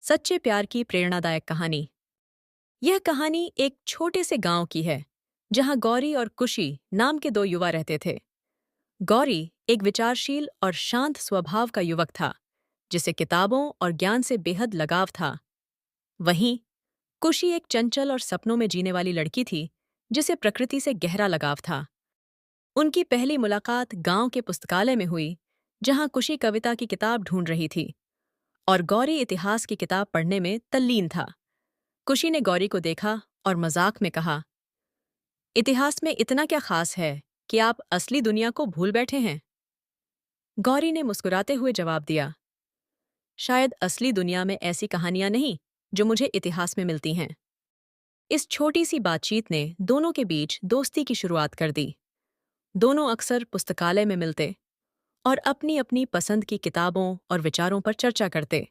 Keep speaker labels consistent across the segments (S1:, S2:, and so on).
S1: सच्चे प्यार की प्रेरणादायक कहानी। यह कहानी एक छोटे से गांव की है जहां गौरी और कुशी नाम के दो युवा रहते थे। गौरी एक विचारशील और शांत स्वभाव का युवक था जिसे किताबों और ज्ञान से बेहद लगाव था। वहीं कुशी एक चंचल और सपनों में जीने वाली लड़की थी जिसे प्रकृति से गहरा लगाव था। उनकी पहली मुलाकात गांव के पुस्तकालय में हुई जहां कुशी कविता की किताब ढूंढ रही थी और गौरी इतिहास की किताब पढ़ने में तल्लीन था। कुशी ने गौरी को देखा और मजाक में कहा, इतिहास में इतना क्या खास है कि आप असली दुनिया को भूल बैठे हैं? गौरी ने मुस्कुराते हुए जवाब दिया, शायद असली दुनिया में ऐसी कहानियां नहीं जो मुझे इतिहास में मिलती हैं। इस छोटी सी बातचीत ने दोनों के बीच दोस्ती की शुरुआत कर दी। दोनों अक्सर पुस्तकालय में मिलते और अपनी अपनी पसंद की किताबों और विचारों पर चर्चा करते।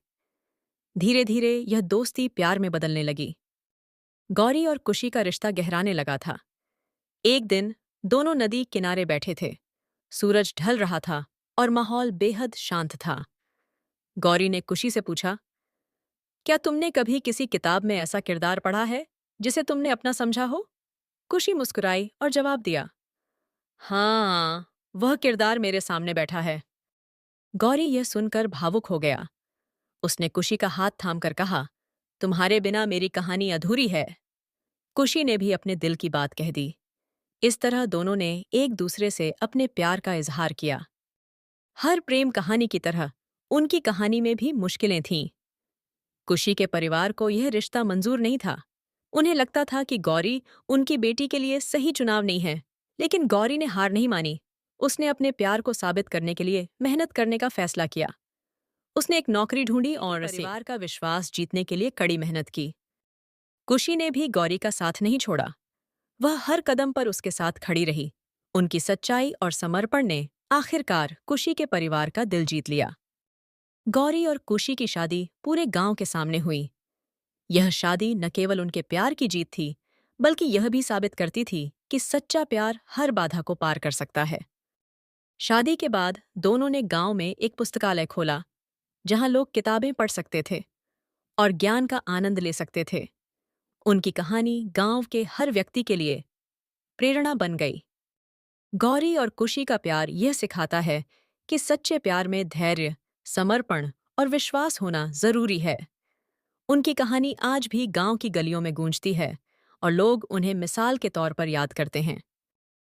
S1: धीरे धीरे यह दोस्ती प्यार में बदलने लगी। गौरी और कुशी का रिश्ता गहराने लगा था। एक दिन दोनों नदी किनारे बैठे थे। सूरज ढल रहा था और माहौल बेहद शांत था। गौरी ने कुशी से पूछा, क्या तुमने कभी किसी किताब में ऐसा किरदार पढ़ा है जिसे तुमने अपना समझा हो? कुशी मुस्कुराई और जवाब दिया, हाँ, वह किरदार मेरे सामने बैठा है। गौरी यह सुनकर भावुक हो गया। उसने कुशी का हाथ थामकर कहा, तुम्हारे बिना मेरी कहानी अधूरी है। कुशी ने भी अपने दिल की बात कह दी। इस तरह दोनों ने एक दूसरे से अपने प्यार का इजहार किया। हर प्रेम कहानी की तरह उनकी कहानी में भी मुश्किलें थीं। कुशी के परिवार को यह रिश्ता मंजूर नहीं था। उन्हें लगता था कि गौरी उनकी बेटी के लिए सही चुनाव नहीं है। लेकिन गौरी ने हार नहीं मानी। उसने अपने प्यार को साबित करने के लिए मेहनत करने का फैसला किया। उसने एक नौकरी ढूंढी और परिवार का विश्वास जीतने के लिए कड़ी मेहनत की। कुशी ने भी गौरी का साथ नहीं छोड़ा। वह हर कदम पर उसके साथ खड़ी रही। उनकी सच्चाई और समर्पण ने आखिरकार कुशी के परिवार का दिल जीत लिया। गौरी और कुशी की शादी पूरे गांव के सामने हुई। यह शादी न केवल उनके प्यार की जीत थी, बल्कि यह भी साबित करती थी कि सच्चा प्यार हर बाधा को पार कर सकता है। शादी के बाद दोनों ने गांव में एक पुस्तकालय खोला, जहां लोग किताबें पढ़ सकते थे और ज्ञान का आनंद ले सकते थे। उनकी कहानी गांव के हर व्यक्ति के लिए प्रेरणा बन गई। गौरी और कुशी का प्यार यह सिखाता है कि सच्चे प्यार में धैर्य, समर्पण और विश्वास होना जरूरी है। उनकी कहानी आज भी गांव की गलियों में गूंजती है और लोग उन्हें मिसाल के तौर पर याद करते हैं।